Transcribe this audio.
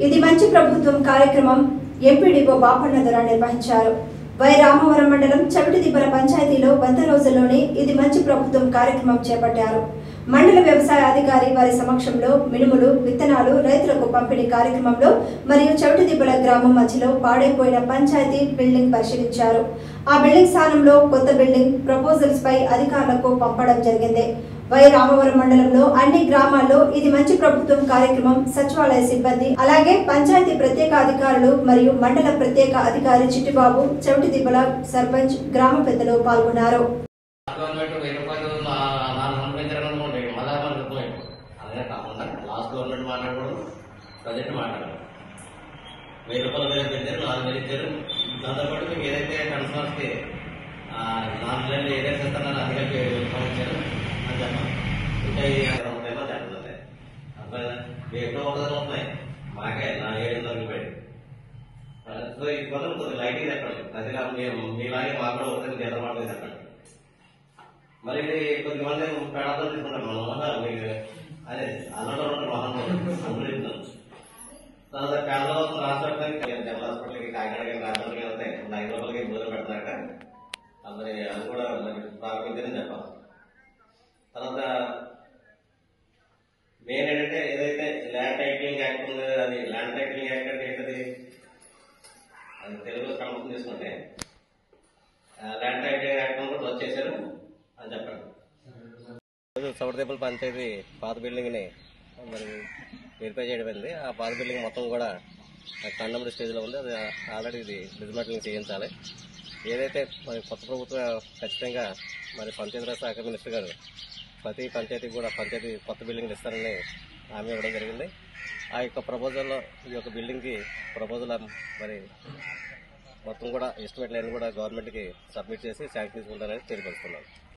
ఇది మంచి ప్రభుత్వం కార్యక్రమం ఎంపీడీఓ బాపన్న దొర నిర్వహించారు. వై రామవరం మండలం చవిటిదిబ్బల పంచాయతీలో 100 రోజుల్లోనే ఇది మంచి ప్రభుత్వం కార్యక్రమం చేపట్టారు. మండల వ్యవసాయ అధికారి వారి సమక్షంలో మినుములు విత్తనాలు రైతులకు పంపిణీ కార్యక్రమంలో మరియు చవిటిదిబ్బల గ్రామం మధ్యలో పాడైపోయిన పంచాయతీ బిల్డింగ్ పరిశీలించారు. ఆ బిల్డింగ్ స్థానంలో కొత్త బిల్డింగ్ ప్రపోజల్స్ పై అధికారులకు పంపడం జరిగింది. వై రామవరం మండలంలో అన్ని గ్రామాల్లో ఇది మంచి ప్రభుత్వం కార్యక్రమం సచివాలయ సిబ్బంది అలాగే పంచాయతీ ప్రత్యేక అధికారులు మరియు మండల ప్రత్యేక అధికారి చిట్టిబాబు చవిటిదిబ్బల సర్పంచ్ గ్రామ పెద్దలు పాల్గొన్నారు. లైటింగ్ చెప్పండి అది మీలాగే మాకు అవుతుంది జనమాట చెప్పండి. మరి కొద్దిమంది పేడతో తీసుకుంటాం మనం మీకు అదే అల్లలో మహా తర్వాత పేదల రాష్ట్రానికి జనరల్ హాస్పిటల్కి కాకినాడకి రాష్ట్రాలకి వెళ్తే 5 రూపాయలకి భోజనం పెడతారట. మరి అది కూడా ప్రారంభించని చెప్పాలి. తర్వాత మెయిన్ ఏంటంటే ఏదైతే ల్యాండ్ టైటిలింగ్ యాక్ట్ ఉంది అది ల్యాండ్ టైటిలింగ్ యాక్ట్ అంటే ఏంటది అది తెలుగులో కన్వర్ట్ చేసుకుంటే ల్యాండ్ టైటిలింగ్ యాక్ట్ కూడా వచ్చేసారు అని చెప్పండి. చవిటిదిబ్బల పంచాయతీ పాత బిల్డింగ్ని మరి వెరిఫై చేయడం అయింది. ఆ పాత బిల్డింగ్ మొత్తం కూడా కండమ్డ్ స్టేజ్లో ఉంది. అది ఆల్రెడీ ఇది డిస్మాంటిలింగ్ చేయించాలి. ఏదైతే మరి కొత్త ప్రభుత్వం ఖచ్చితంగా మరి పంచాయతీరాజ్ శాఖ మినిస్టర్ గారు ప్రతి పంచాయతీకి కూడా పంచాయతీ కొత్త బిల్డింగ్లు ఇస్తారని హామీ ఇవ్వడం జరిగింది. ఆ యొక్క ప్రపోజల్లో ఈ యొక్క బిల్డింగ్కి ప్రపోజల్ మరి మొత్తం కూడా ఎస్టిమేట్లన్నీ కూడా గవర్నమెంట్కి సబ్మిట్ చేసి శాంక్షన్ తీసుకుంటారని తెలియపరుస్తున్నాను.